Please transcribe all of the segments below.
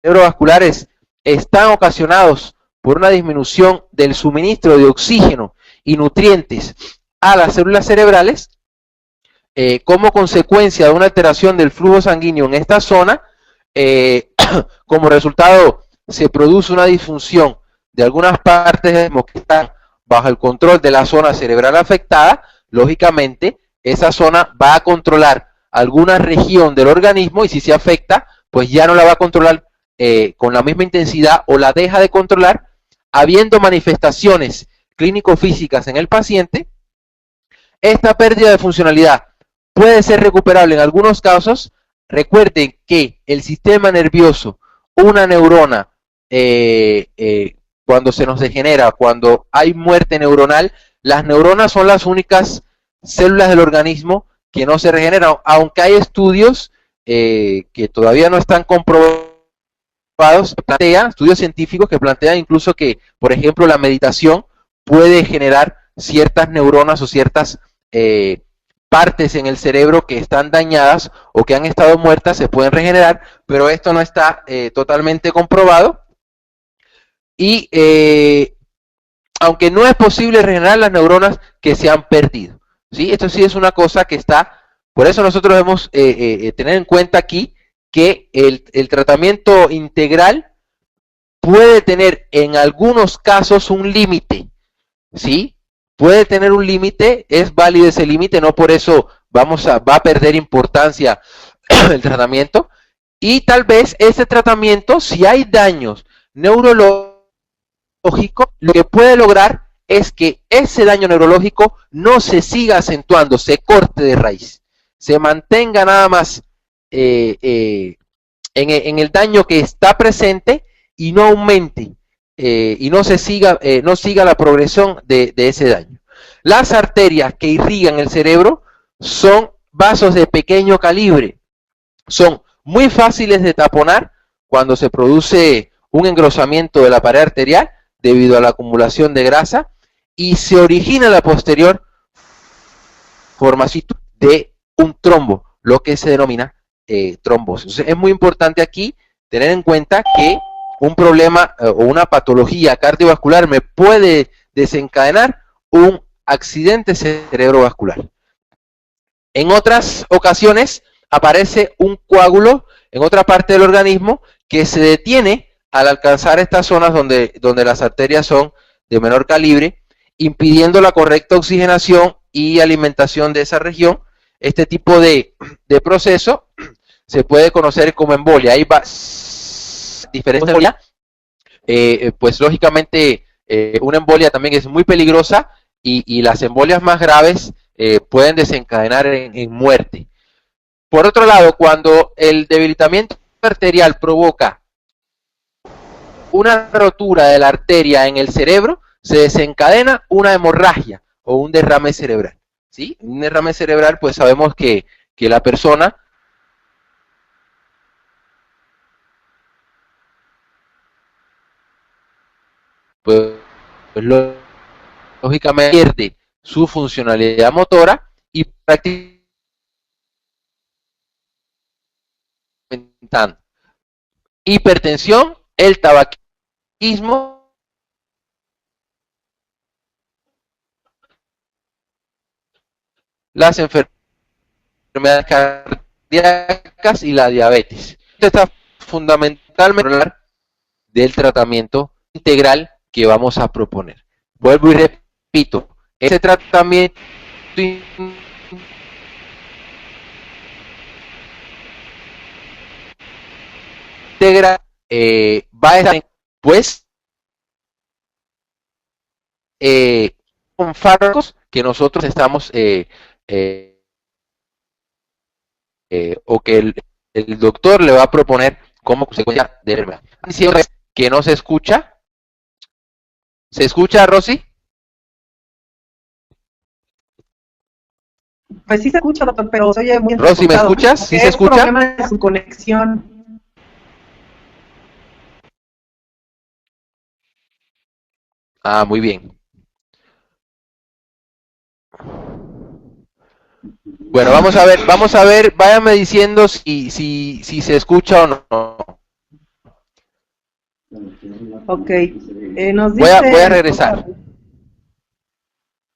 cerebrovasculares están ocasionados por una disminución del suministro de oxígeno y nutrientes a las células cerebrales, como consecuencia de una alteración del flujo sanguíneo en esta zona, como resultado se produce una disfunción de algunas partes del mismo que están bajo el control de la zona cerebral afectada. Lógicamente, esa zona va a controlar alguna región del organismo, y si se afecta, pues ya no la va a controlar con la misma intensidad, o la deja de controlar, habiendo manifestaciones clínico-físicas en el paciente. Esta pérdida de funcionalidad puede ser recuperable en algunos casos. Recuerden que el sistema nervioso, una neurona, cuando se nos degenera, cuando hay muerte neuronal, las neuronas son las únicas células del organismo que no se regeneran, aunque hay estudios que todavía no están comprobados, estudios científicos que plantean incluso que, por ejemplo, la meditación puede generar ciertas neuronas o ciertas partes en el cerebro que están dañadas o que han estado muertas, se pueden regenerar, pero esto no está totalmente comprobado. Y aunque no es posible regenerar las neuronas que se han perdido, ¿sí? Esto sí es una cosa que está, por eso nosotros debemos tener en cuenta aquí que el tratamiento integral puede tener en algunos casos un límite, ¿sí? Puede tener un límite, es válido ese límite, no por eso va a perder importancia el tratamiento. Y tal vez ese tratamiento, si hay daños neurológicos, lo que puede lograr es que ese daño neurológico no se siga acentuando, se corte de raíz, se mantenga nada más en el daño que está presente, y no aumente, y no siga la progresión de ese daño. Las arterias que irrigan el cerebro son vasos de pequeño calibre, son muy fáciles de taponar cuando se produce un engrosamiento de la pared arterial debido a la acumulación de grasa, y se origina la posterior formación de un trombo, lo que se denomina trombosis. Entonces, es muy importante aquí tener en cuenta que un problema o una patología cardiovascular me puede desencadenar un accidente cerebrovascular. En otras ocasiones aparece un coágulo en otra parte del organismo que se detiene al alcanzar estas zonas donde las arterias son de menor calibre, impidiendo la correcta oxigenación y alimentación de esa región. Este tipo de proceso se puede conocer como embolia. Hay diferentes embolias. Pues lógicamente una embolia también es muy peligrosa, y las embolias más graves pueden desencadenar en muerte. Por otro lado, cuando el debilitamiento arterial provoca una rotura de la arteria en el cerebro, se desencadena una hemorragia o un derrame cerebral, ¿sí? Un derrame cerebral, pues sabemos que la persona pues lógicamente pierde su funcionalidad motora y prácticamente hipertensión, el tabaquismo, las enfermedades cardíacas y la diabetes. Esto está fundamentalmente hablar del tratamiento integral que vamos a proponer. Vuelvo y repito, ese tratamiento integral va a estar, pues, con fármacos que nosotros estamos o que el doctor le va a proponer como consecuencia de la enfermedad. Que no se escucha. ¿Se escucha, Rosy? Pues sí se escucha, doctor, pero se oye muy Rosy, ¿me escuchas? ¿Sí se escucha? Es problema de su conexión. Ah, muy bien. Bueno, vamos a ver, váyame diciendo si se escucha o no. Ok. Nos Voy a dice... regresar.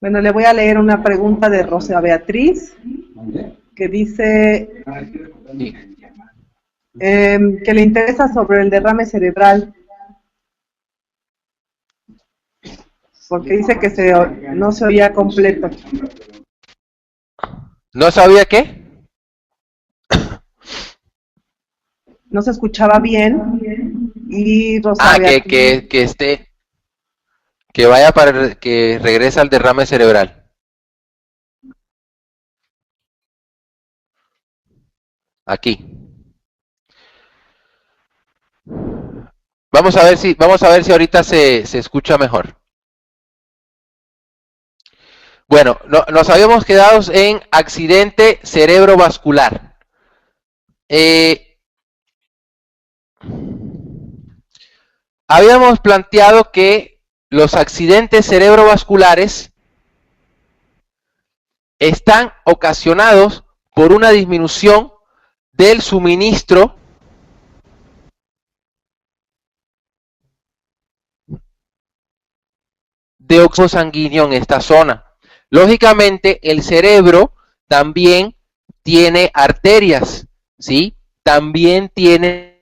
Bueno, le voy a leer una pregunta de Rosa Beatriz, que dice Sí. que le interesa sobre el derrame cerebral, porque dice que no se oía completo. ¿No sabía qué? No se escuchaba bien y Rosa Ah, Beatriz... que vaya para que regrese al derrame cerebral. Aquí. Vamos a ver si ahorita se escucha mejor. Bueno, nos habíamos quedado en accidente cerebrovascular. Habíamos planteado que los accidentes cerebrovasculares están ocasionados por una disminución del suministro de oxígeno sanguíneo en esta zona. Lógicamente, el cerebro también tiene arterias, ¿sí? También tiene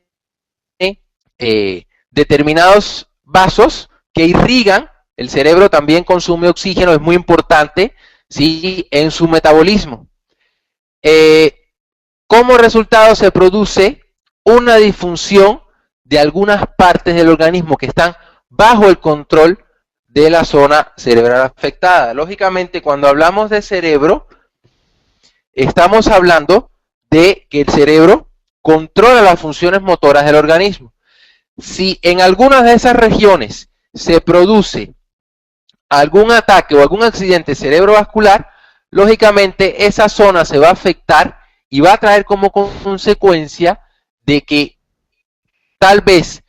determinados vasos que irrigan. El cerebro también consume oxígeno, es muy importante, ¿sí? En su metabolismo. Como resultado se produce una disfunción de algunas partes del organismo que están bajo el control de la zona cerebral afectada. Lógicamente, cuando hablamos de cerebro, estamos hablando de que el cerebro controla las funciones motoras del organismo. Si en algunas de esas regiones se produce algún ataque o algún accidente cerebrovascular, lógicamente esa zona se va a afectar y va a traer como consecuencia de que tal vez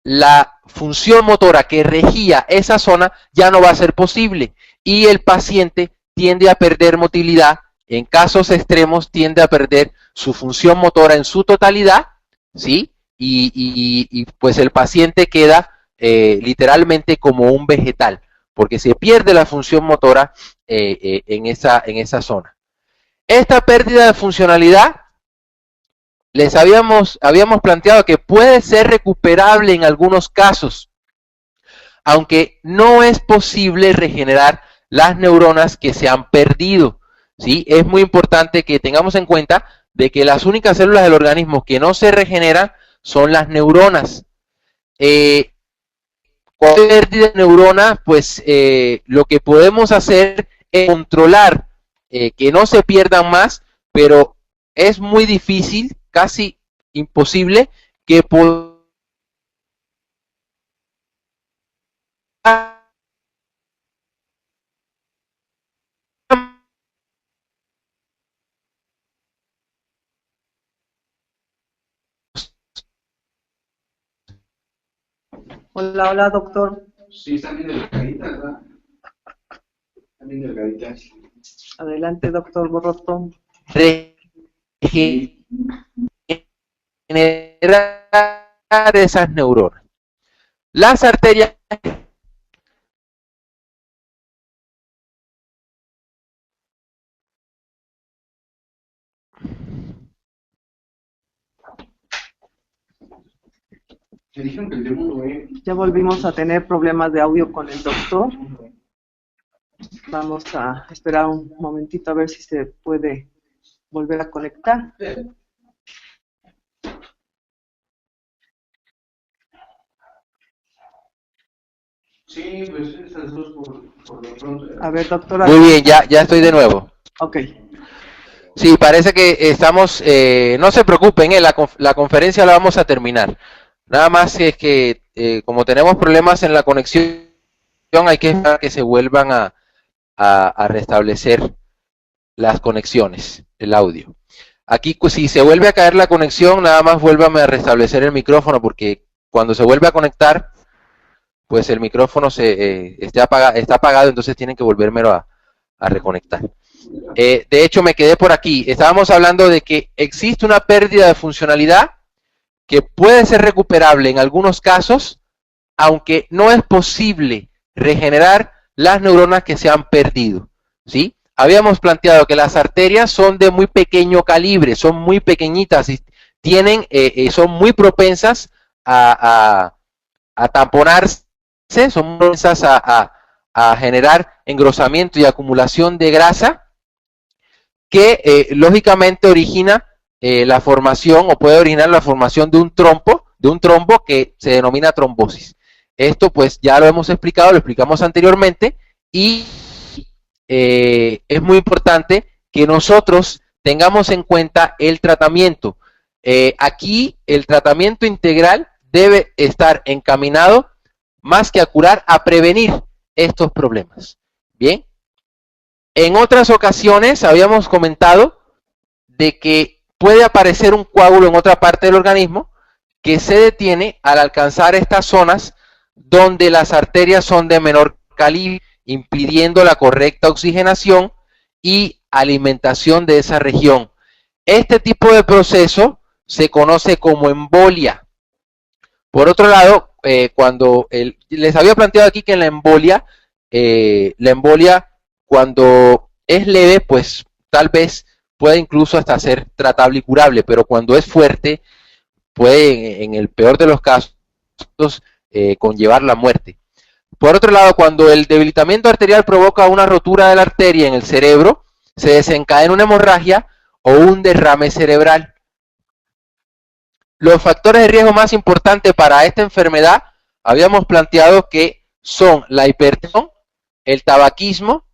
la función motora que regía esa zona ya no va a ser posible y el paciente tiende a perder motilidad, en casos extremos tiende a perder su función motora en su totalidad, ¿sí? Y pues el paciente queda literalmente como un vegetal, porque se pierde la función motora en esa zona. Esta pérdida de funcionalidad habíamos planteado que puede ser recuperable en algunos casos, aunque no es posible regenerar las neuronas que se han perdido, ¿sí? Es muy importante que tengamos en cuenta de que las únicas células del organismo que no se regeneran son las neuronas. Con pérdida de neuronas, pues lo que podemos hacer es controlar que no se pierdan más, pero es muy difícil, casi imposible, que podamos... Hola, hola, doctor. Sí, están bien delgaditas, ¿verdad? Están bien delgaditas. Adelante, doctor Borrotón. Regenerar esas neuronas. Las arterias Me dijeron que el de uno, Ya volvimos a tener problemas de audio con el doctor. Vamos a esperar un momentito a ver si se puede volver a conectar. Sí, pues esas dos por lo pronto. A ver, doctora. Muy bien, ya estoy de nuevo. Ok. Sí, parece que estamos, no se preocupen, la conferencia la vamos a terminar. Nada más es que como tenemos problemas en la conexión, hay que esperar que se vuelvan a restablecer las conexiones, el audio. Aquí, si se vuelve a caer la conexión, nada más vuélvame a restablecer el micrófono, porque cuando se vuelve a conectar, pues el micrófono está apagado, entonces tienen que volvérmelo a reconectar. De hecho, me quedé por aquí. Estábamos hablando de que existe una pérdida de funcionalidad que puede ser recuperable en algunos casos, aunque no es posible regenerar las neuronas que se han perdido, ¿sí? Habíamos planteado que las arterias son de muy pequeño calibre, son muy pequeñitas y son muy propensas a tamponarse, son propensas a generar engrosamiento y acumulación de grasa que lógicamente origina la formación o puede originar la formación de un trombo que se denomina trombosis. Esto pues ya lo hemos explicado, lo explicamos anteriormente y es muy importante que nosotros tengamos en cuenta el tratamiento. Aquí el tratamiento integral debe estar encaminado más que a curar, a prevenir estos problemas. Bien, en otras ocasiones habíamos comentado de que puede aparecer un coágulo en otra parte del organismo que se detiene al alcanzar estas zonas donde las arterias son de menor calibre, impidiendo la correcta oxigenación y alimentación de esa región. Este tipo de proceso se conoce como embolia. Por otro lado, les había planteado aquí que en la embolia cuando es leve, pues tal vez puede incluso hasta ser tratable y curable, pero cuando es fuerte, puede en el peor de los casos conllevar la muerte. Por otro lado, cuando el debilitamiento arterial provoca una rotura de la arteria en el cerebro, se desencadena una hemorragia o un derrame cerebral. Los factores de riesgo más importantes para esta enfermedad habíamos planteado que son la hipertensión, el tabaquismo,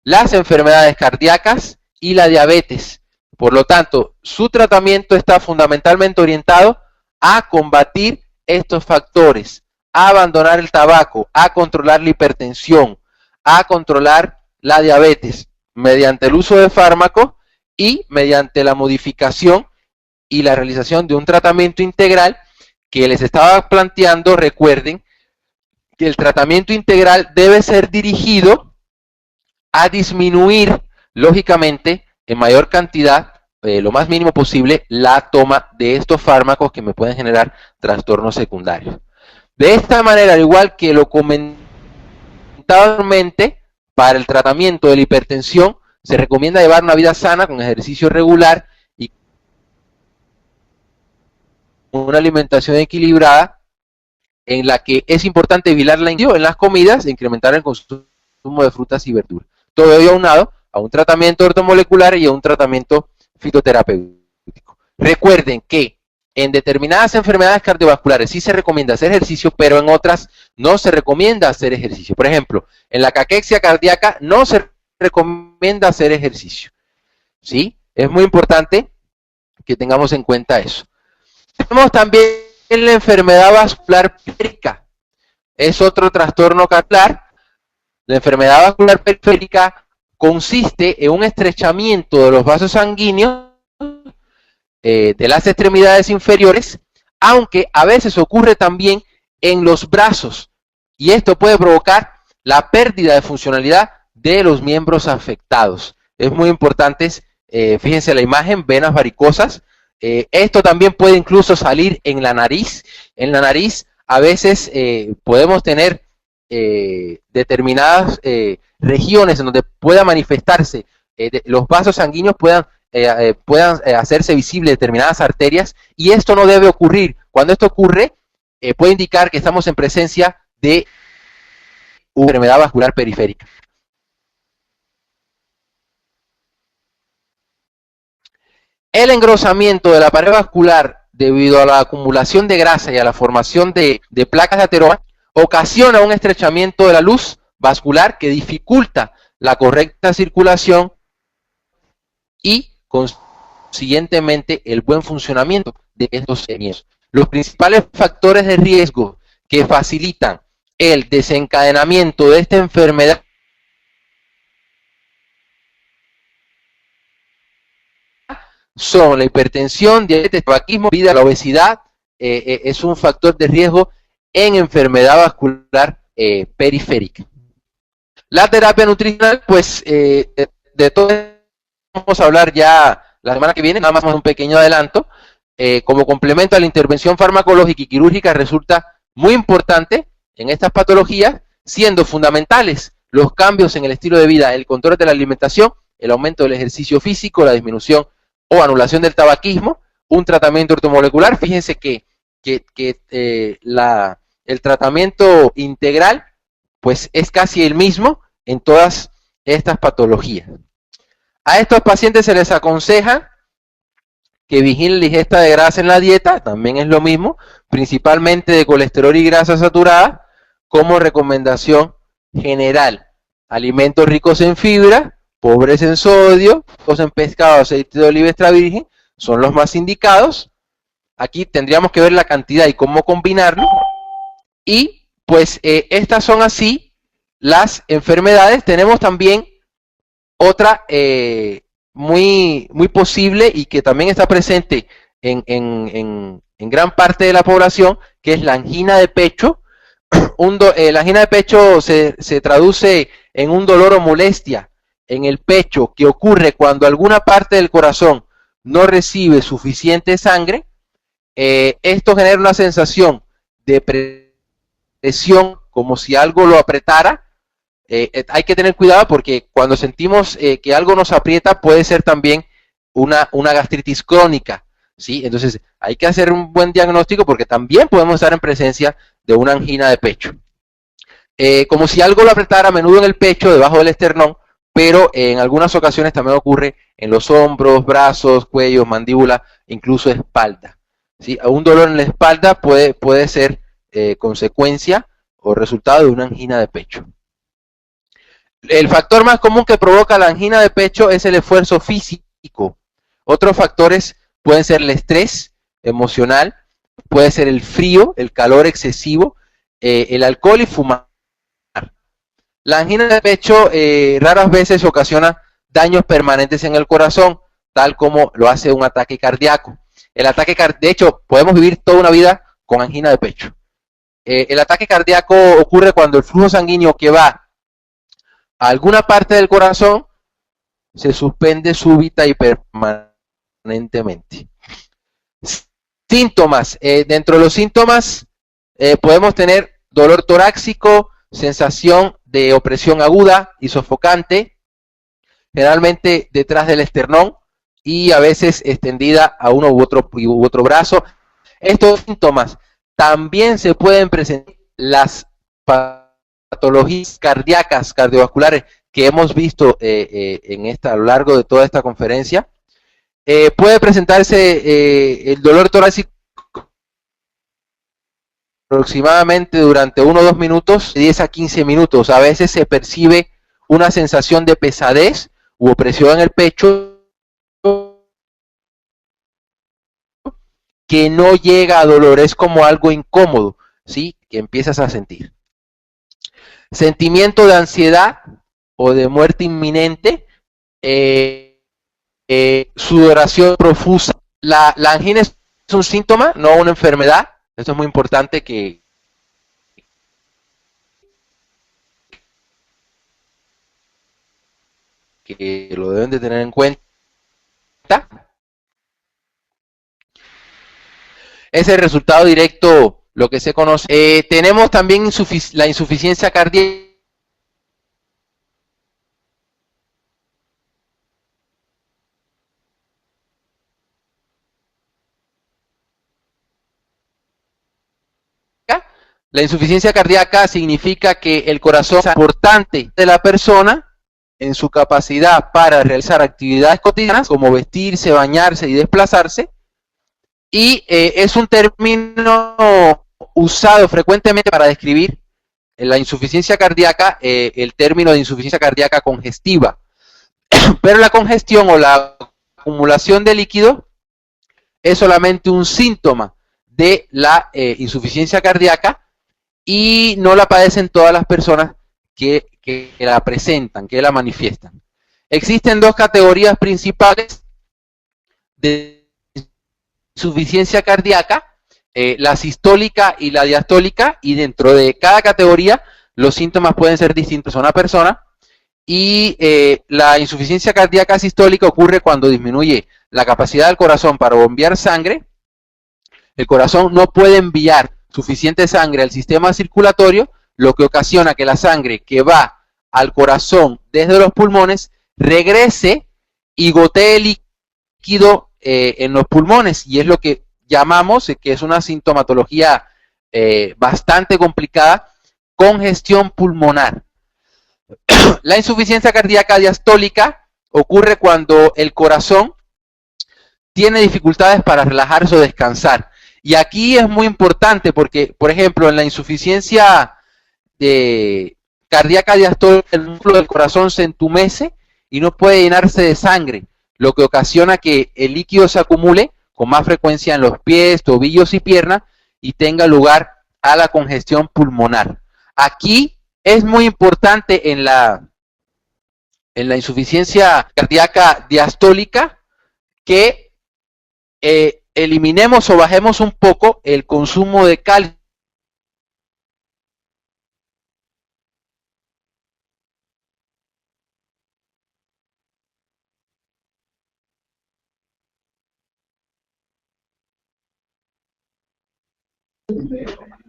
las enfermedades cardíacas y la diabetes. Por lo tanto, su tratamiento está fundamentalmente orientado a combatir estos factores, a abandonar el tabaco, a controlar la hipertensión, a controlar la diabetes mediante el uso de fármacos y mediante la modificación y la realización de un tratamiento integral que les estaba planteando. Recuerden que el tratamiento integral debe ser dirigido a disminuir, lógicamente, en mayor cantidad, lo más mínimo posible, la toma de estos fármacos que me pueden generar trastornos secundarios. De esta manera, al igual que lo comentaba anteriormente, para el tratamiento de la hipertensión, se recomienda llevar una vida sana con ejercicio regular y una alimentación equilibrada, en la que es importante vigilar la ingesta en las comidas e incrementar el consumo de frutas y verduras. Todo ello aunado a un tratamiento ortomolecular y a un tratamiento fitoterapéutico. Recuerden que en determinadas enfermedades cardiovasculares sí se recomienda hacer ejercicio, pero en otras no se recomienda hacer ejercicio. Por ejemplo, en la caquexia cardíaca no se recomienda hacer ejercicio. ¿Sí? Es muy importante que tengamos en cuenta eso. Tenemos también la enfermedad vascular periférica. Es otro trastorno cardiovascular. La enfermedad vascular periférica consiste en un estrechamiento de los vasos sanguíneos de las extremidades inferiores, aunque a veces ocurre también en los brazos, y esto puede provocar la pérdida de funcionalidad de los miembros afectados. Es muy importante, fíjense la imagen, venas varicosas. Esto también puede incluso salir en la nariz. En la nariz a veces podemos tener determinadas regiones en donde pueda manifestarse, los vasos sanguíneos puedan hacerse visibles determinadas arterias, y esto no debe ocurrir. Cuando esto ocurre, puede indicar que estamos en presencia de una enfermedad vascular periférica. El engrosamiento de la pared vascular debido a la acumulación de grasa y a la formación de placas de ateroma ocasiona un estrechamiento de la luz vascular que dificulta la correcta circulación y consiguientemente el buen funcionamiento de estos miembros. Los principales factores de riesgo que facilitan el desencadenamiento de esta enfermedad son la hipertensión, diabetes, tabaquismo, la obesidad. Es un factor de riesgo en enfermedad vascular periférica. La terapia nutricional, pues de todo vamos a hablar ya la semana que viene, nada más un pequeño adelanto. Como complemento a la intervención farmacológica y quirúrgica, resulta muy importante en estas patologías, siendo fundamentales los cambios en el estilo de vida, el control de la alimentación, el aumento del ejercicio físico, la disminución o anulación del tabaquismo, un tratamiento ortomolecular. Fíjense que el tratamiento integral pues es casi el mismo en todas estas patologías. A estos pacientes se les aconseja que vigilen la ingesta de grasa en la dieta, también es lo mismo, principalmente de colesterol y grasa saturada, como recomendación general. Alimentos ricos en fibra, pobres en sodio, ricos en pescado, aceite de oliva extra virgen, son los más indicados. Aquí tendríamos que ver la cantidad y cómo combinarlo. Y pues estas son así las enfermedades. Tenemos también otra muy posible y que también está presente en gran parte de la población, que es la angina de pecho. La angina de pecho se traduce en un dolor o molestia en el pecho que ocurre cuando alguna parte del corazón no recibe suficiente sangre. Esto genera una sensación de presión como si algo lo apretara. Hay que tener cuidado porque cuando sentimos que algo nos aprieta puede ser también una gastritis crónica, ¿sí? Entonces hay que hacer un buen diagnóstico porque también podemos estar en presencia de una angina de pecho. Como si algo lo apretara a menudo en el pecho, debajo del esternón, pero en algunas ocasiones también ocurre en los hombros, brazos, cuello, mandíbula, incluso espalda, ¿sí? Un dolor en la espalda puede ser consecuencia o resultado de una angina de pecho. El factor más común que provoca la angina de pecho es el esfuerzo físico. Otros factores pueden ser el estrés emocional, puede ser el frío, el calor excesivo, el alcohol y fumar. La angina de pecho raras veces ocasiona daños permanentes en el corazón, tal como lo hace un ataque cardíaco. De hecho, podemos vivir toda una vida con angina de pecho. El ataque cardíaco ocurre cuando el flujo sanguíneo que va a alguna parte del corazón se suspende súbita y permanentemente. Síntomas. Dentro de los síntomas podemos tener dolor torácico, sensación de opresión aguda y sofocante, generalmente detrás del esternón y a veces extendida a uno u otro brazo. Estos síntomas también se pueden presentar las patologías cardíacas, cardiovasculares que hemos visto a lo largo de toda esta conferencia. Puede presentarse el dolor torácico aproximadamente durante 1 o 2 minutos, 10 a 15 minutos. A veces se percibe una sensación de pesadez u opresión en el pecho que no llega a dolor, es como algo incómodo, ¿sí? Que empiezas a sentir. Sentimiento de ansiedad o de muerte inminente, sudoración profusa. La angina es un síntoma, no una enfermedad. Esto es muy importante que lo deben de tener en cuenta. Es el resultado directo, lo que se conoce. Tenemos también la insuficiencia cardíaca. La insuficiencia cardíaca significa que el corazón es importante de la persona en su capacidad para realizar actividades cotidianas como vestirse, bañarse y desplazarse, y es un término usado frecuentemente para describir la insuficiencia cardíaca, el término de insuficiencia cardíaca congestiva. Pero la congestión o la acumulación de líquido es solamente un síntoma de la insuficiencia cardíaca y no la padecen todas las personas que la presentan, que la manifiestan. Existen 2 categorías principales de insuficiencia cardíaca, la sistólica y la diastólica, y dentro de cada categoría los síntomas pueden ser distintos a una persona, y la insuficiencia cardíaca sistólica ocurre cuando disminuye la capacidad del corazón para bombear sangre. El corazón no puede enviar suficiente sangre al sistema circulatorio, lo que ocasiona que la sangre que va al corazón desde los pulmones regrese y gotee líquido en los pulmones, y es lo que llamamos, que es una sintomatología bastante complicada, congestión pulmonar. La insuficiencia cardíaca diastólica ocurre cuando el corazón tiene dificultades para relajarse o descansar. Y aquí es muy importante porque, por ejemplo, en la insuficiencia cardíaca diastólica, el músculo del corazón se entumece y no puede llenarse de sangre, lo que ocasiona que el líquido se acumule con más frecuencia en los pies, tobillos y piernas y tenga lugar a la congestión pulmonar. Aquí es muy importante en la insuficiencia cardíaca diastólica que eliminemos o bajemos un poco el consumo de calcio.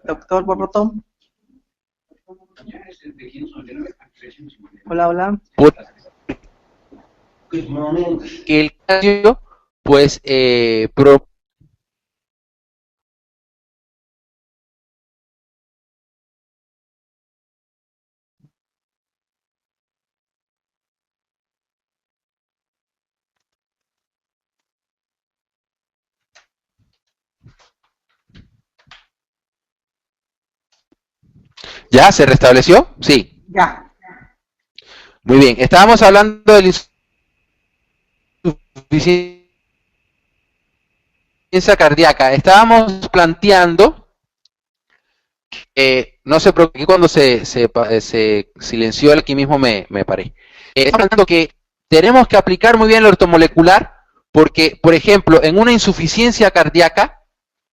Doctor Borrotón. Hola, hola. Que el calcio, pues, ¿ya se restableció? Sí. Ya. Muy bien. Estábamos hablando de la insuficiencia cardíaca. Estábamos planteando, no sé por qué cuando se silenció aquí mismo me paré. Estamos planteando que tenemos que aplicar muy bien lo ortomolecular porque, por ejemplo, en una insuficiencia cardíaca,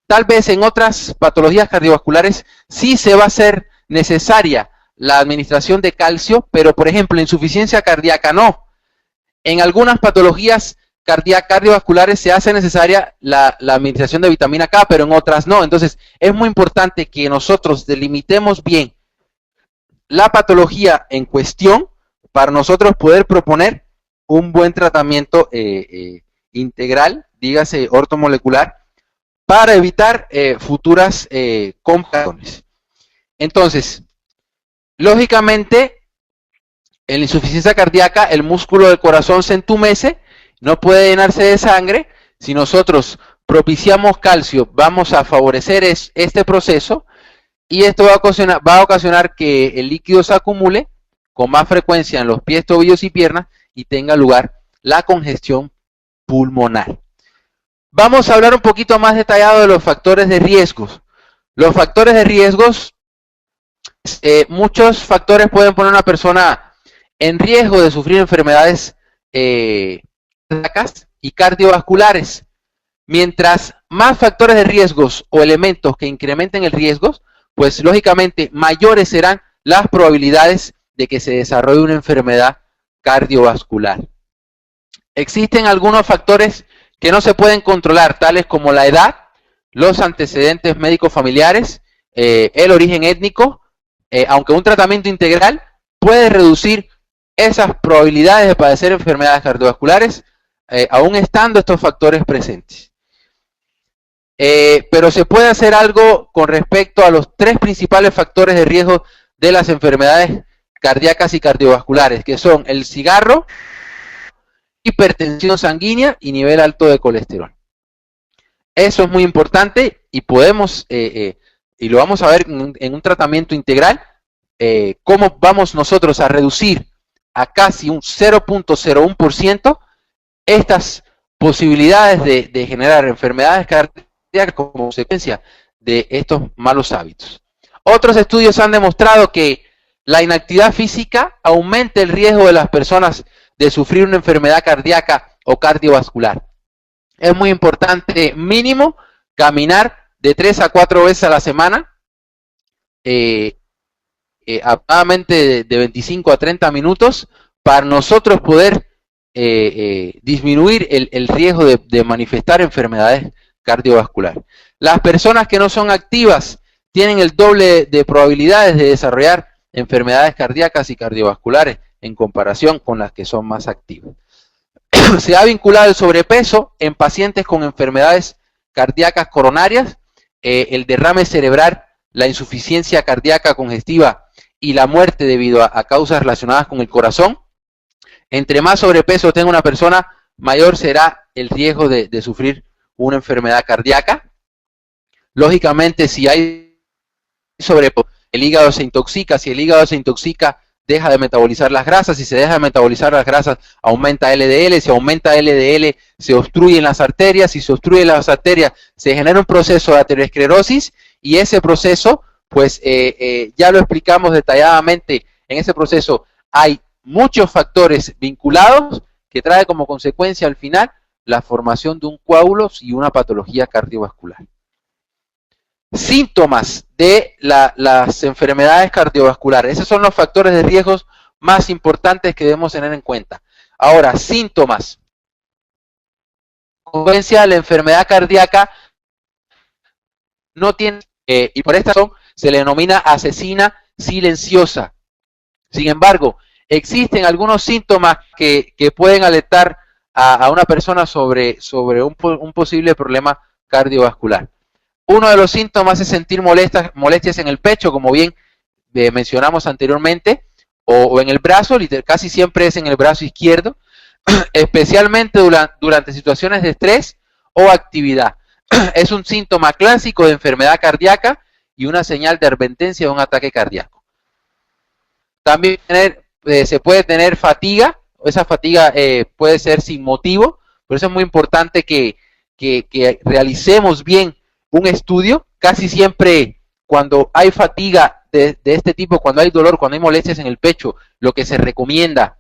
tal vez en otras patologías cardiovasculares sí se va a hacer necesaria la administración de calcio, pero por ejemplo en insuficiencia cardíaca no. En algunas patologías cardiovasculares se hace necesaria la administración de vitamina K, pero en otras no. Entonces es muy importante que nosotros delimitemos bien la patología en cuestión para nosotros poder proponer un buen tratamiento integral, dígase ortomolecular, para evitar futuras complicaciones. Entonces, lógicamente, en la insuficiencia cardíaca, el músculo del corazón se entumece, no puede llenarse de sangre. Si nosotros propiciamos calcio, vamos a favorecer este proceso y esto va a ocasionar que el líquido se acumule con más frecuencia en los pies, tobillos y piernas y tenga lugar la congestión pulmonar. Vamos a hablar un poquito más detallado de los factores de riesgos. Los factores de riesgos, muchos factores pueden poner a una persona en riesgo de sufrir enfermedades cardíacas y cardiovasculares. Mientras más factores de riesgos o elementos que incrementen el riesgo, pues lógicamente mayores serán las probabilidades de que se desarrolle una enfermedad cardiovascular. Existen algunos factores que no se pueden controlar, tales como la edad, los antecedentes médicos familiares, el origen étnico, aunque un tratamiento integral puede reducir esas probabilidades de padecer enfermedades cardiovasculares, aún estando estos factores presentes. Pero se puede hacer algo con respecto a los tres principales factores de riesgo de las enfermedades cardíacas y cardiovasculares, que son el cigarro, hipertensión sanguínea y nivel alto de colesterol. Eso es muy importante y podemos, y lo vamos a ver en un tratamiento integral, cómo vamos nosotros a reducir a casi un 0.01% estas posibilidades de generar enfermedades cardíacas como consecuencia de estos malos hábitos. Otros estudios han demostrado que la inactividad física aumenta el riesgo de las personas de sufrir una enfermedad cardíaca o cardiovascular. Es muy importante, mínimo, caminar de 3 a 4 veces a la semana, aproximadamente de 25 a 30 minutos, para nosotros poder disminuir el riesgo de manifestar enfermedades cardiovasculares. Las personas que no son activas tienen el doble de probabilidades de desarrollar enfermedades cardíacas y cardiovasculares en comparación con las que son más activas. Se ha vinculado el sobrepeso en pacientes con enfermedades cardíacas coronarias, el derrame cerebral, la insuficiencia cardíaca congestiva y la muerte debido a causas relacionadas con el corazón. Entre más sobrepeso tenga una persona, mayor será el riesgo de sufrir una enfermedad cardíaca. Lógicamente, si hay sobrepeso, el hígado se intoxica. Si el hígado se intoxica, deja de metabolizar las grasas. Si se deja de metabolizar las grasas, aumenta LDL. Si aumenta LDL, se obstruyen las arterias. Si se obstruyen las arterias, se genera un proceso de aterosclerosis, y ese proceso, pues ya lo explicamos detalladamente. En ese proceso hay muchos factores vinculados que trae como consecuencia al final la formación de un coágulo y una patología cardiovascular. Síntomas de las enfermedades cardiovasculares. Esos son los factores de riesgos más importantes que debemos tener en cuenta. Ahora, síntomas. Consecuencia de la enfermedad cardíaca no tiene, y por esta razón se le denomina asesina silenciosa. Sin embargo, existen algunos síntomas que pueden alertar a una persona sobre un posible problema cardiovascular. Uno de los síntomas es sentir molestias en el pecho, como bien mencionamos anteriormente, o en el brazo, casi siempre es en el brazo izquierdo, especialmente durante situaciones de estrés o actividad. Es un síntoma clásico de enfermedad cardíaca y una señal de advertencia de un ataque cardíaco. También se puede tener fatiga. Esa fatiga puede ser sin motivo, por eso es muy importante que realicemos bien un estudio. Casi siempre cuando hay fatiga de este tipo, cuando hay dolor, cuando hay molestias en el pecho, lo que se recomienda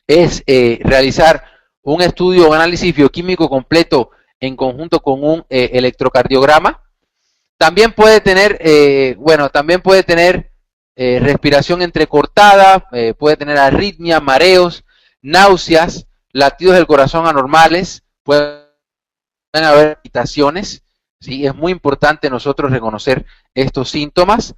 es realizar un estudio o análisis bioquímico completo en conjunto con un electrocardiograma. También puede tener, respiración entrecortada, puede tener arritmia, mareos, náuseas, latidos del corazón anormales, pueden haber palpitaciones. ¿Sí? Es muy importante nosotros reconocer estos síntomas.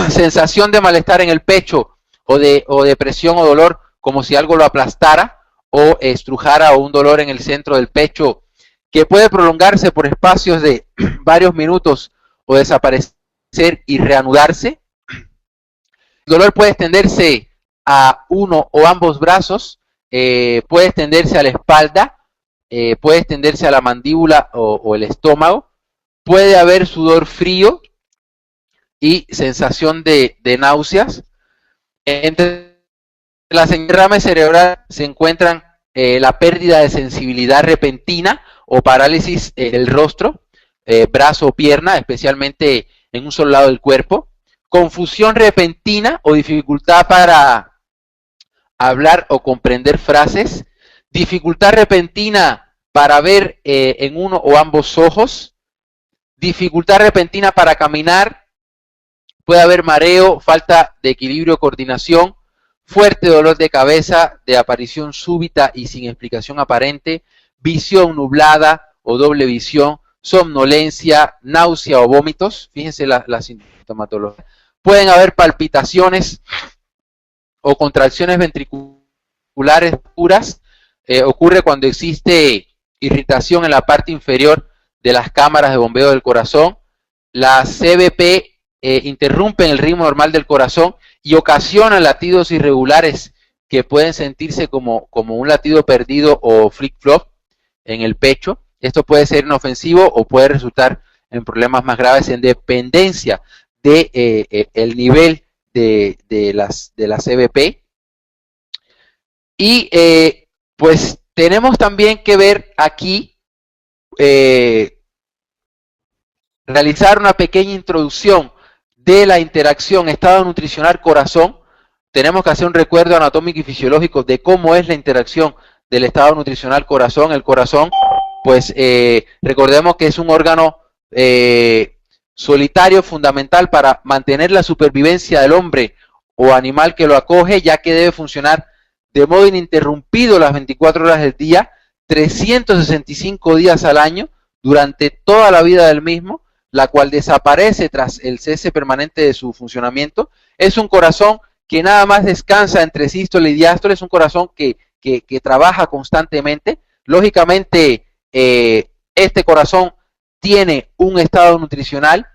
Sensación de malestar en el pecho o de presión o dolor, como si algo lo aplastara o estrujara, o un dolor en el centro del pecho que puede prolongarse por espacios de varios minutos o desaparecer y reanudarse. El dolor puede extenderse a uno o ambos brazos, puede extenderse a la espalda, puede extenderse a la mandíbula o el estómago. Puede haber sudor frío y sensación de náuseas. Entre las derrames cerebrales se encuentran la pérdida de sensibilidad repentina o parálisis del rostro, brazo o pierna, especialmente en un solo lado del cuerpo. Confusión repentina o dificultad para hablar o comprender frases. Dificultad repentina para ver en uno o ambos ojos. Dificultad repentina para caminar, puede haber mareo, falta de equilibrio o coordinación, fuerte dolor de cabeza de aparición súbita y sin explicación aparente, visión nublada o doble visión, somnolencia, náusea o vómitos. Fíjense la sintomatología. Pueden haber palpitaciones o contracciones ventriculares puras. Ocurre cuando existe irritación en la parte inferior de las cámaras de bombeo del corazón. Las CVP interrumpen el ritmo normal del corazón y ocasionan latidos irregulares que pueden sentirse como un latido perdido o flip-flop en el pecho. Esto puede ser inofensivo o puede resultar en problemas más graves en dependencia de el nivel de las CVP. Y pues tenemos también que ver aquí realizar una pequeña introducción de la interacción estado nutricional corazón. Tenemos que hacer un recuerdo anatómico y fisiológico de cómo es la interacción del estado nutricional corazón. El corazón, pues recordemos que es un órgano solitario, fundamental para mantener la supervivencia del hombre o animal que lo acoge, ya que debe funcionar de modo ininterrumpido las 24 horas del día, 365 días al año, durante toda la vida del mismo. la cual desaparece tras el cese permanente de su funcionamiento. Es un corazón que nada más descansa entre sístole y diástole, es un corazón que trabaja constantemente. Lógicamente, este corazón tiene un estado nutricional,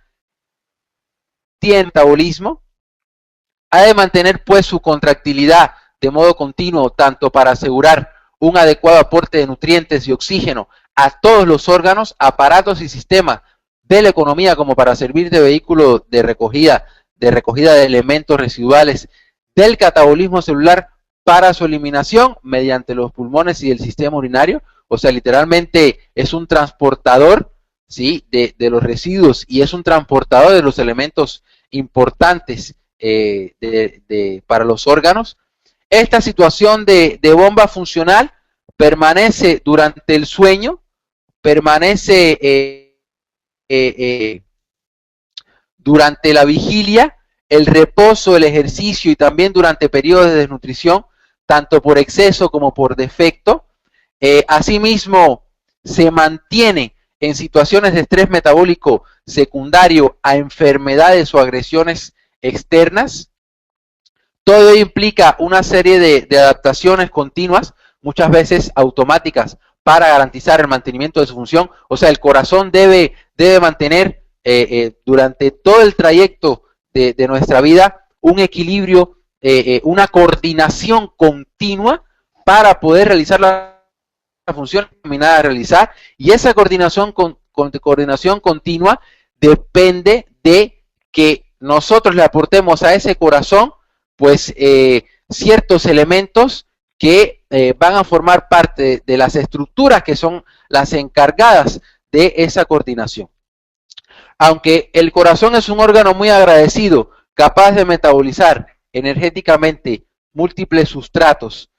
tiene metabolismo, ha de mantener pues su contractilidad de modo continuo, tanto para asegurar un adecuado aporte de nutrientes y oxígeno a todos los órganos, aparatos y sistemas de la economía, como para servir de vehículo de recogida de elementos residuales del catabolismo celular para su eliminación mediante los pulmones y el sistema urinario. O sea, literalmente es un transportador, ¿sí?, de los residuos, y es un transportador de los elementos importantes para los órganos. Esta situación de bomba funcional permanece durante el sueño, permanece durante la vigilia, el reposo, el ejercicio y también durante periodos de desnutrición, tanto por exceso como por defecto. Asimismo, se mantiene en situaciones de estrés metabólico secundario a enfermedades o agresiones externas. Todo ello implica una serie de adaptaciones continuas, muchas veces automáticas, para garantizar el mantenimiento de su función. O sea, el corazón debe mantener durante todo el trayecto de nuestra vida un equilibrio, una coordinación continua para poder realizar la función determinada a realizar, y esa coordinación continua depende de que nosotros le aportemos a ese corazón pues ciertos elementos que van a formar parte de las estructuras que son las encargadas de esa coordinación. Aunque el corazón es un órgano muy agradecido, capaz de metabolizar energéticamente múltiples sustratos,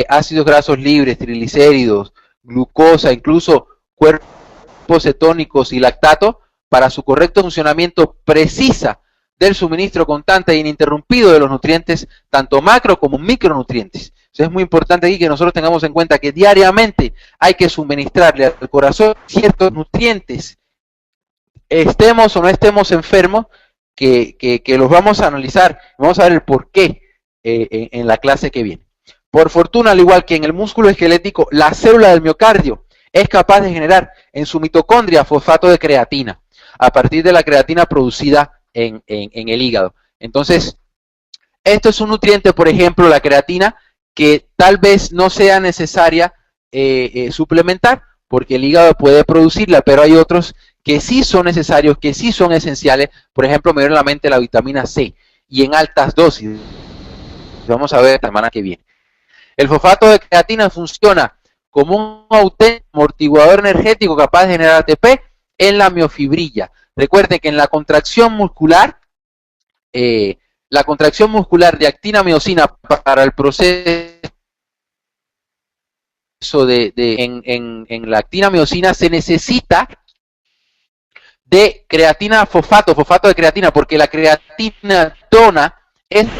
ácidos grasos libres, triglicéridos, glucosa, incluso cuerpos cetónicos y lactato, para su correcto funcionamiento precisa del suministro constante e ininterrumpido de los nutrientes, tanto macro como micronutrientes. Entonces es muy importante aquí que nosotros tengamos en cuenta que diariamente hay que suministrarle al corazón ciertos nutrientes, estemos o no estemos enfermos, que los vamos a analizar, vamos a ver el por qué en la clase que viene. Por fortuna, al igual que en el músculo esquelético, la célula del miocardio es capaz de generar en su mitocondria fosfato de creatina, a partir de la creatina producida en el hígado. Entonces, esto es un nutriente, por ejemplo, la creatina, que tal vez no sea necesaria suplementar, porque el hígado puede producirla, pero hay otros que sí son necesarios, que sí son esenciales. Por ejemplo, me viene a la mente la vitamina C, y en altas dosis. Vamos a ver la semana que viene. El fosfato de creatina funciona como un auténtico amortiguador energético capaz de generar ATP en la miofibrilla. Recuerden que en la contracción muscular de actina-miosina para el proceso en la actina-miosina se necesita de creatina fosfato de creatina, porque la creatina dona este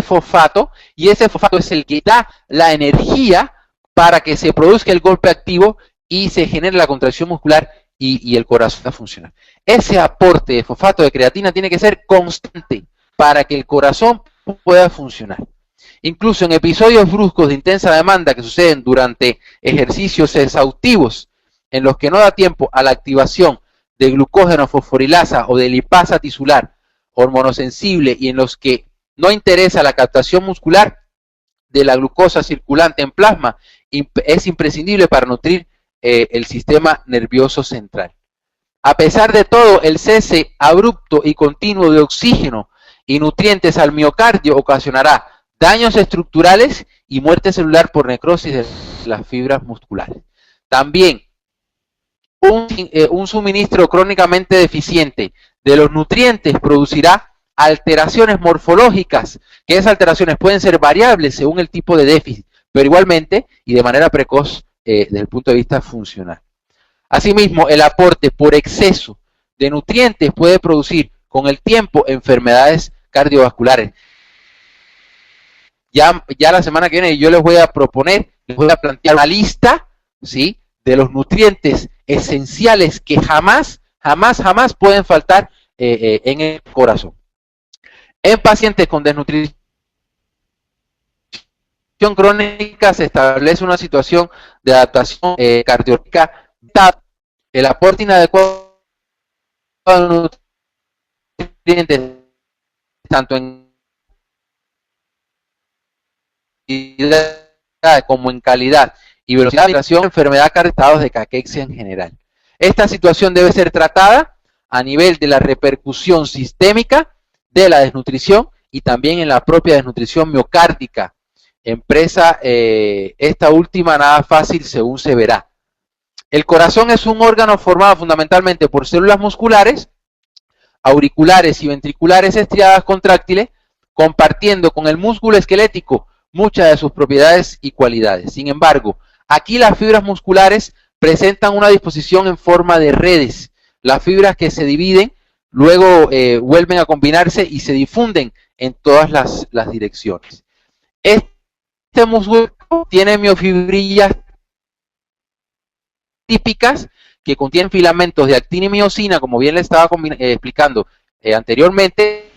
fosfato, y ese fosfato es el que da la energía para que se produzca el golpe activo y se genere la contracción muscular y el corazón a funcionar. Ese aporte de fosfato de creatina tiene que ser constante para que el corazón pueda funcionar. Incluso en episodios bruscos de intensa demanda que suceden durante ejercicios exhaustivos, en los que no da tiempo a la activación de glucógeno fosforilasa o de lipasa tisular hormonosensible, y en los que no interesa la captación muscular de la glucosa circulante en plasma, es imprescindible para nutrir el sistema nervioso central. A pesar de todo, el cese abrupto y continuo de oxígeno y nutrientes al miocardio ocasionará daños estructurales y muerte celular por necrosis de las fibras musculares. También un suministro crónicamente deficiente de los nutrientes producirá alteraciones morfológicas, que esas alteraciones pueden ser variables según el tipo de déficit, pero igualmente y de manera precoz desde el punto de vista funcional. Asimismo, el aporte por exceso de nutrientes puede producir con el tiempo enfermedades cardiovasculares. Ya la semana que viene yo les voy a proponer, les voy a plantear una lista, ¿sí?, de los nutrientes esenciales que jamás pueden faltar en el corazón. En pacientes con desnutrición crónica se establece una situación de adaptación cardiológica. El aporte inadecuado de nutrientes, tanto en cantidad como en calidad y velocidad de migración, enfermedad cardiovascular de caquexia en general. Esta situación debe ser tratada a nivel de la repercusión sistémica de la desnutrición y también en la propia desnutrición miocárdica. Empresa, esta última nada fácil según se verá. El corazón es un órgano formado fundamentalmente por células musculares, auriculares y ventriculares estriadas contráctiles, compartiendo con el músculo esquelético muchas de sus propiedades y cualidades. Sin embargo, aquí las fibras musculares presentan una disposición en forma de redes. Las fibras que se dividen luego vuelven a combinarse y se difunden en todas las direcciones. Este músculo tiene miofibrillas típicas que contienen filamentos de actina y miosina, como bien le estaba explicando anteriormente,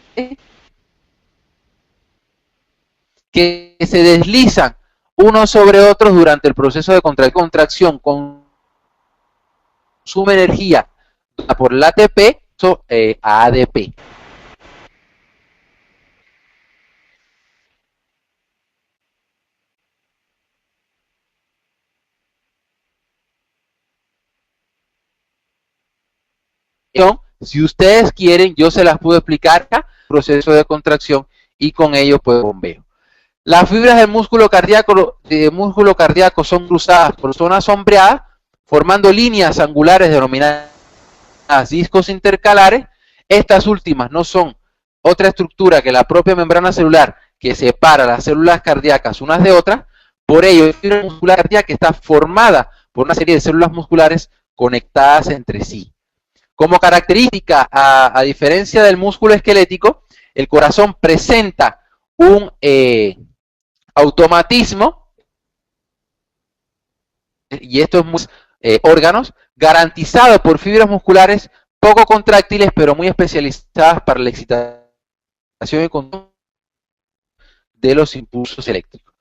que se deslizan unos sobre otros durante el proceso de contracción, consume energía por el ATP a ADP. Si ustedes quieren, yo se las puedo explicar, proceso de contracción, y con ello pues bombeo. Las fibras del músculo cardíaco son cruzadas por zonas sombreadas, formando líneas angulares denominadas discos intercalares. Estas últimas no son otra estructura que la propia membrana celular que separa las células cardíacas unas de otras. Por ello, la fibra muscular cardíaca está formada por una serie de células musculares conectadas entre sí. Como característica, a diferencia del músculo esquelético, el corazón presenta un automatismo, y estos órganos, garantizado por fibras musculares poco contráctiles, pero muy especializadas para la excitación y control de los impulsos eléctricos.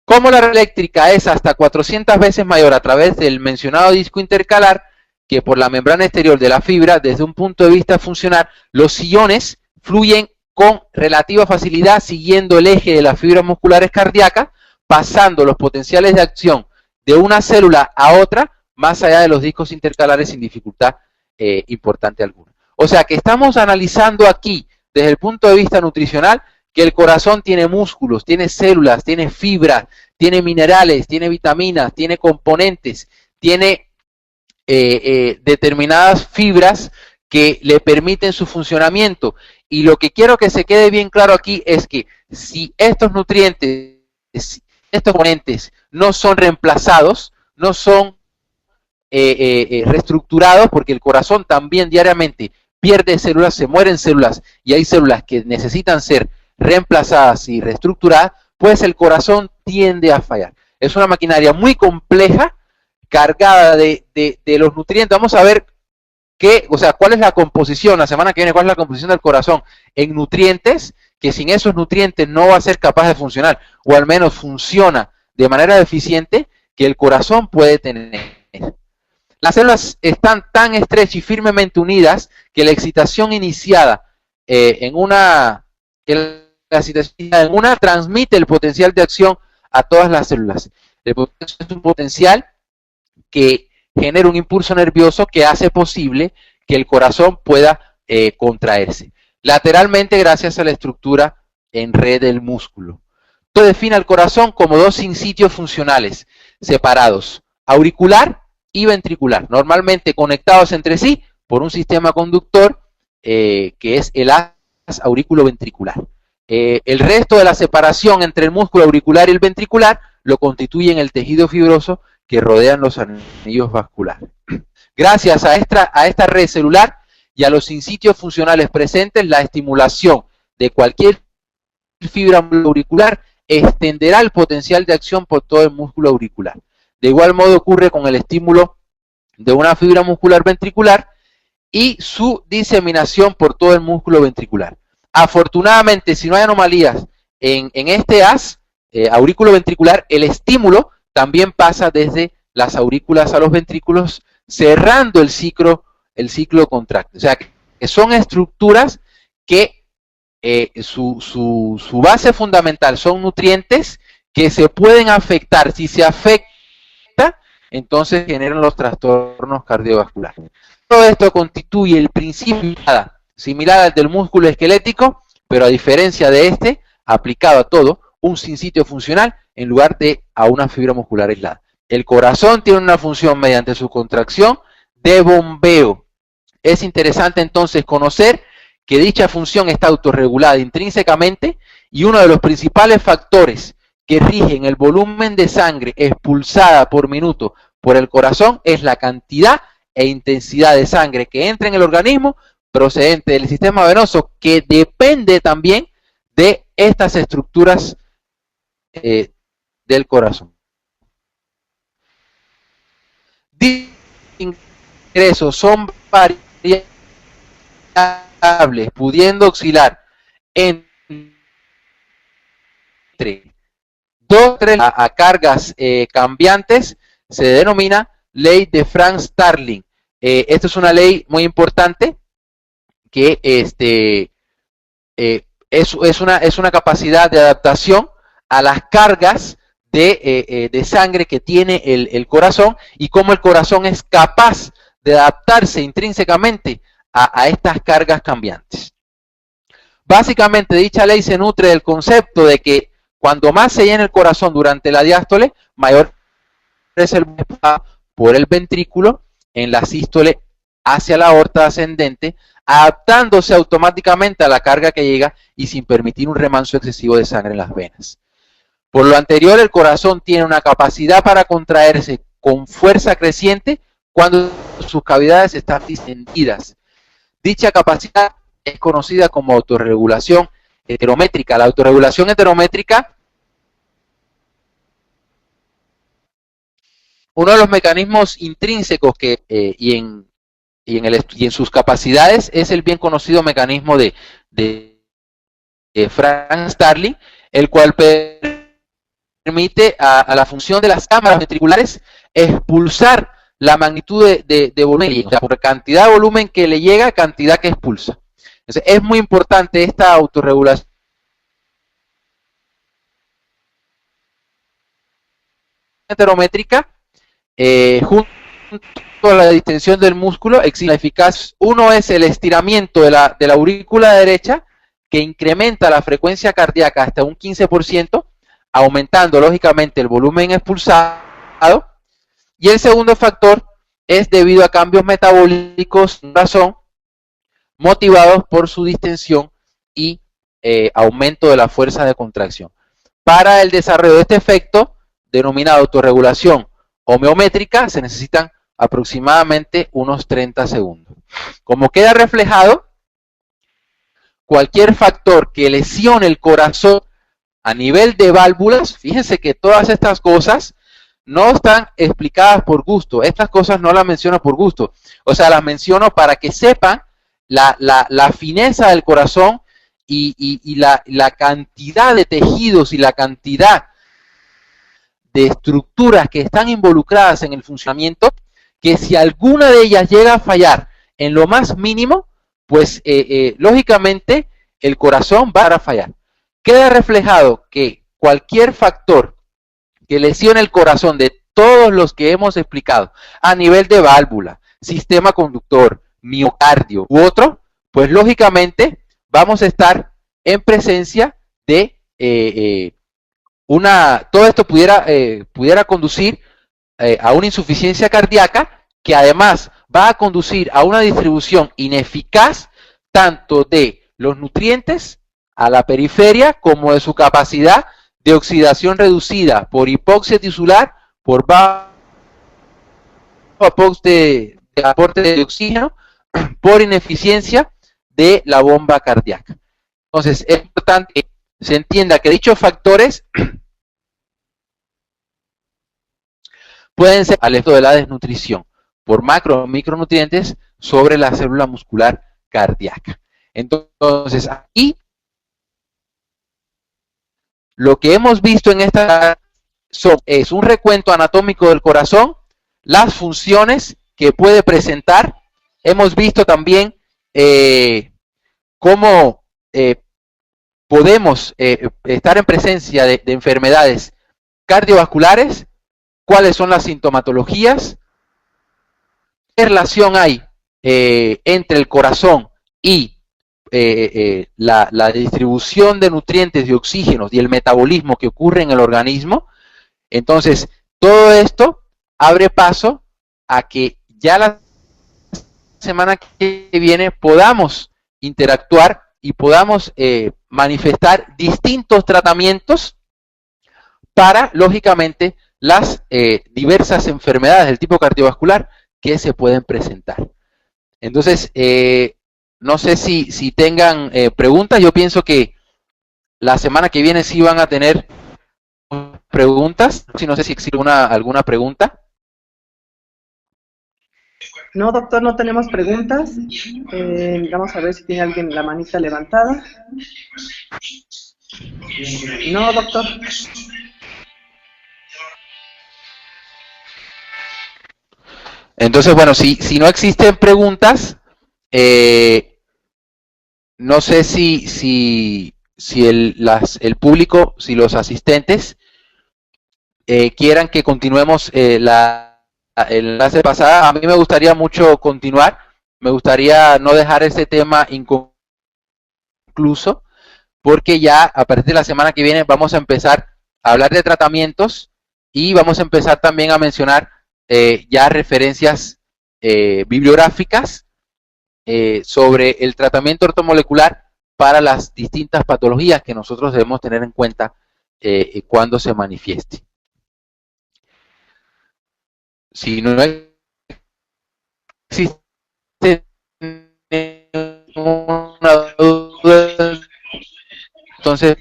Como la red eléctrica es hasta 400 veces mayor a través del mencionado disco intercalar que por la membrana exterior de la fibra, desde un punto de vista funcional, los iones fluyen con relativa facilidad siguiendo el eje de las fibras musculares cardíacas, pasando los potenciales de acción de una célula a otra, más allá de los discos intercalares sin dificultad importante alguna. O sea que estamos analizando aquí, desde el punto de vista nutricional, que el corazón tiene músculos, tiene células, tiene fibras, tiene minerales, tiene vitaminas, tiene componentes, tiene determinadas fibras que le permiten su funcionamiento. Y lo que quiero que se quede bien claro aquí es que si estos nutrientes, estos componentes no son reemplazados, no son reestructurados, porque el corazón también diariamente pierde células, se mueren células y hay células que necesitan ser reemplazadas y reestructuradas, pues el corazón tiende a fallar. Es una maquinaria muy compleja, cargada de los nutrientes. Vamos a ver cuál es la composición, la semana que viene, cuál es la composición del corazón en nutrientes, que sin esos nutrientes no va a ser capaz de funcionar, o al menos funciona de manera deficiente, que el corazón puede tener. Las células están tan estrechas y firmemente unidas que la excitación iniciada en una transmite el potencial de acción a todas las células. El potencial es un potencial que genera un impulso nervioso que hace posible que el corazón pueda contraerse lateralmente gracias a la estructura en red del músculo. Esto define al corazón como dos sitios funcionales separados, auricular y ventricular, normalmente conectados entre sí por un sistema conductor que es el haz aurículo-ventricular. El resto de la separación entre el músculo auricular y el ventricular lo constituyen el tejido fibroso que rodean los anillos vasculares. Gracias a esta red celular y a los sinsitios funcionales presentes, la estimulación de cualquier fibra auricular extenderá el potencial de acción por todo el músculo auricular. De igual modo ocurre con el estímulo de una fibra muscular ventricular y su diseminación por todo el músculo ventricular. Afortunadamente, si no hay anomalías en este haz aurículo ventricular, el estímulo también pasa desde las aurículas a los ventrículos, cerrando el ciclo contráctil. O sea, que son estructuras que su base fundamental son nutrientes que se pueden afectar. Si se afecta, entonces generan los trastornos cardiovasculares. Todo esto constituye el principio similar al del músculo esquelético, pero a diferencia de este, aplicado a todo, un sinsitio funcional en lugar de a una fibra muscular aislada. El corazón tiene una función mediante su contracción de bombeo. Es interesante entonces conocer que dicha función está autorregulada intrínsecamente y uno de los principales factores que rigen el volumen de sangre expulsada por minuto por el corazón es la cantidad e intensidad de sangre que entra en el organismo procedente del sistema venoso, que depende también de estas estructuras del corazón. Ingresos son variables, pudiendo oscilar entre 2 a cargas cambiantes. Se denomina ley de Frank-Starling. Esta es una ley muy importante que es una capacidad de adaptación a las cargas de sangre que tiene el corazón y cómo el corazón es capaz de adaptarse intrínsecamente a estas cargas cambiantes. Básicamente, dicha ley se nutre del concepto de que cuando más se llena el corazón durante la diástole, mayor es el por el ventrículo en la sístole hacia la aorta ascendente, adaptándose automáticamente a la carga que llega y sin permitir un remanso excesivo de sangre en las venas. Por lo anterior, el corazón tiene una capacidad para contraerse con fuerza creciente cuando sus cavidades están distendidas. Dicha capacidad es conocida como autorregulación heterométrica. La autorregulación heterométrica, uno de los mecanismos intrínsecos que y en sus capacidades es el bien conocido mecanismo de Frank-Starling, el cual permite a la función de las cámaras ventriculares expulsar la magnitud de volumen, o sea, por cantidad de volumen que le llega, cantidad que expulsa. Entonces, es muy importante esta autorregulación heterométrica, junto a la distensión del músculo, existe la eficaz. Uno es el estiramiento de la aurícula derecha, que incrementa la frecuencia cardíaca hasta un 15%, aumentando lógicamente el volumen expulsado. Y el segundo factor es debido a cambios metabólicos en el corazón, motivados por su distensión y aumento de la fuerza de contracción. Para el desarrollo de este efecto, denominado autorregulación homeométrica, se necesitan aproximadamente unos 30 segundos. Como queda reflejado, cualquier factor que lesione el corazón a nivel de válvulas, fíjense que todas estas cosas no están explicadas por gusto. Estas cosas no las menciono por gusto. O sea, las menciono para que sepan la fineza del corazón y la cantidad de tejidos y la cantidad de estructuras que están involucradas en el funcionamiento, que si alguna de ellas llega a fallar en lo más mínimo, pues lógicamente el corazón va a fallar. Queda reflejado que cualquier factor que lesione el corazón de todos los que hemos explicado, a nivel de válvula, sistema conductor, miocardio u otro, pues lógicamente vamos a estar en presencia de todo esto pudiera conducir a una insuficiencia cardíaca, que además va a conducir a una distribución ineficaz tanto de los nutrientes a la periferia como de su capacidad de oxidación reducida por hipoxia tisular, por bajo aporte de oxígeno, por ineficiencia de la bomba cardíaca. Entonces, es importante que se entienda que dichos factores pueden ser al efecto de la desnutrición por macro o micronutrientes sobre la célula muscular cardíaca. Entonces, aquí lo que hemos visto en esta es un recuento anatómico del corazón, las funciones que puede presentar. Hemos visto también cómo podemos estar en presencia de enfermedades cardiovasculares, cuáles son las sintomatologías, qué relación hay entre el corazón y la distribución de nutrientes y oxígenos y el metabolismo que ocurre en el organismo. Entonces, todo esto abre paso a que ya la semana que viene podamos interactuar y podamos manifestar distintos tratamientos para, lógicamente, las diversas enfermedades del tipo cardiovascular que se pueden presentar. Entonces, no sé si tengan preguntas. Yo pienso que la semana que viene sí van a tener preguntas. No sé si existe alguna pregunta. No, doctor, no tenemos preguntas. Vamos a ver si tiene alguien la manita levantada. No, doctor. Entonces, bueno, si no existen preguntas, no sé si el público, si los asistentes quieran que continuemos la clase pasada. A mí me gustaría mucho continuar. Me gustaría no dejar este tema inconcluso, porque ya a partir de la semana que viene vamos a empezar a hablar de tratamientos y vamos a empezar también a mencionar ya referencias bibliográficas sobre el tratamiento ortomolecular para las distintas patologías que nosotros debemos tener en cuenta cuando se manifieste. Si no existe ninguna duda, entonces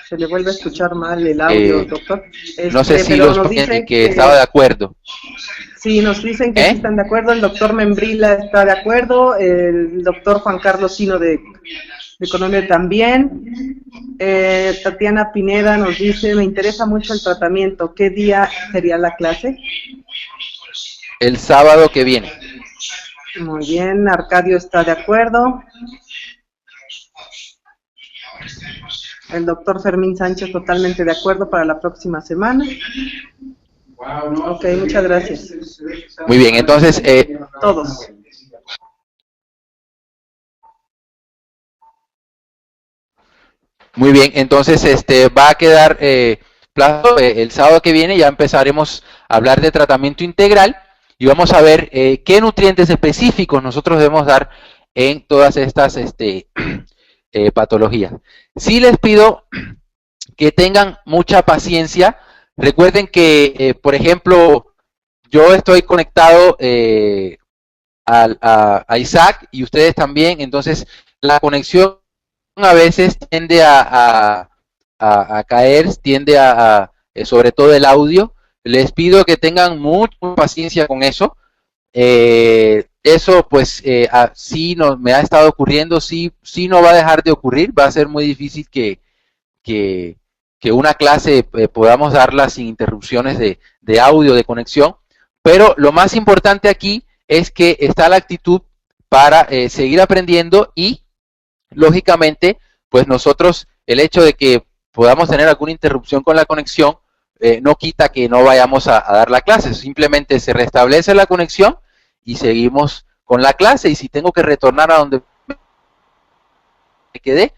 se le vuelve a escuchar mal el audio, doctor. No sé si los dicen que estaba de acuerdo. Sí, nos dicen que sí están de acuerdo. El doctor Membrila está de acuerdo. El doctor Juan Carlos Sino de Economía también. Tatiana Pineda nos dice, me interesa mucho el tratamiento. ¿Qué día sería la clase? El sábado que viene. Muy bien, Arcadio está de acuerdo. El doctor Fermín Sánchez totalmente de acuerdo para la próxima semana. Ok, muchas gracias. Muy bien, entonces... todos. Muy bien, entonces va a quedar plazo el sábado que viene, ya empezaremos a hablar de tratamiento integral y vamos a ver qué nutrientes específicos nosotros debemos dar en todas estas patologías. Sí les pido que tengan mucha paciencia. Recuerden que, por ejemplo, yo estoy conectado a Isaac y ustedes también, entonces la conexión a veces tiende a caer, tiende sobre todo el audio. Les pido que tengan mucha paciencia con eso. Eso pues sí me ha estado ocurriendo, sí no va a dejar de ocurrir, va a ser muy difícil que una clase podamos darla sin interrupciones de audio, de conexión, pero lo más importante aquí es que está la actitud para seguir aprendiendo y lógicamente pues nosotros el hecho de que podamos tener alguna interrupción con la conexión no quita que no vayamos a dar la clase, simplemente se restablece la conexión y seguimos con la clase, y si tengo que retornar a donde me quedé,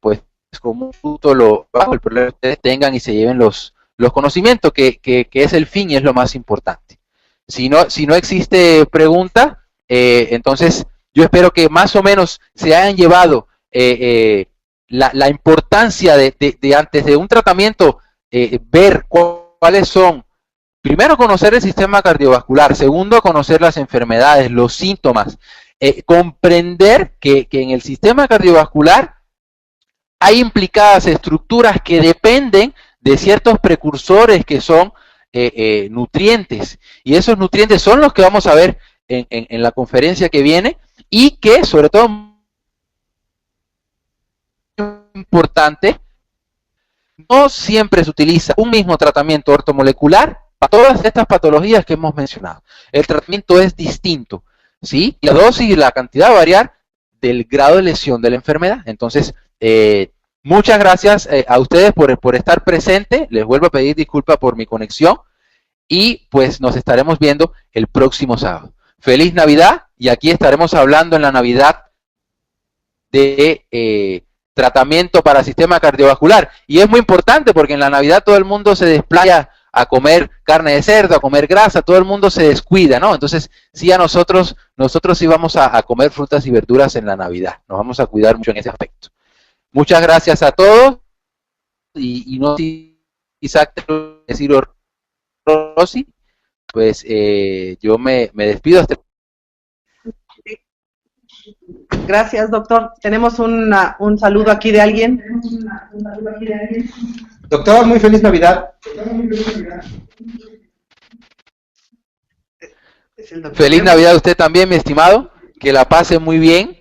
pues con mucho gusto lo hago. El problema que ustedes tengan y se lleven los conocimientos, que es el fin y es lo más importante. Si no existe pregunta, entonces yo espero que más o menos se hayan llevado la importancia de antes de un tratamiento, ver cuáles son. Primero, conocer el sistema cardiovascular. Segundo, conocer las enfermedades, los síntomas. Comprender que en el sistema cardiovascular hay implicadas estructuras que dependen de ciertos precursores que son nutrientes, y esos nutrientes son los que vamos a ver en la conferencia que viene, y que sobre todo importante, no siempre se utiliza un mismo tratamiento ortomolecular para todas estas patologías que hemos mencionado. El tratamiento es distinto, ¿sí? Y la dosis y la cantidad va a variar del grado de lesión de la enfermedad. Entonces, muchas gracias a ustedes por estar presentes. Les vuelvo a pedir disculpas por mi conexión y pues nos estaremos viendo el próximo sábado. Feliz Navidad, y aquí estaremos hablando en la Navidad de tratamiento para sistema cardiovascular. Y es muy importante porque en la Navidad todo el mundo se desplaya a comer carne de cerdo, a comer grasa, todo el mundo se descuida, ¿no? Entonces, sí, a nosotros sí vamos a comer frutas y verduras en la Navidad. Nos vamos a cuidar mucho en ese aspecto. Muchas gracias a todos. Y no sé, Isaac, decir Rosy, pues yo me despido hasta. Gracias, doctor. Tenemos un saludo aquí de alguien. Doctor, muy feliz Navidad. Feliz Navidad a usted también, mi estimado. Que la pase muy bien.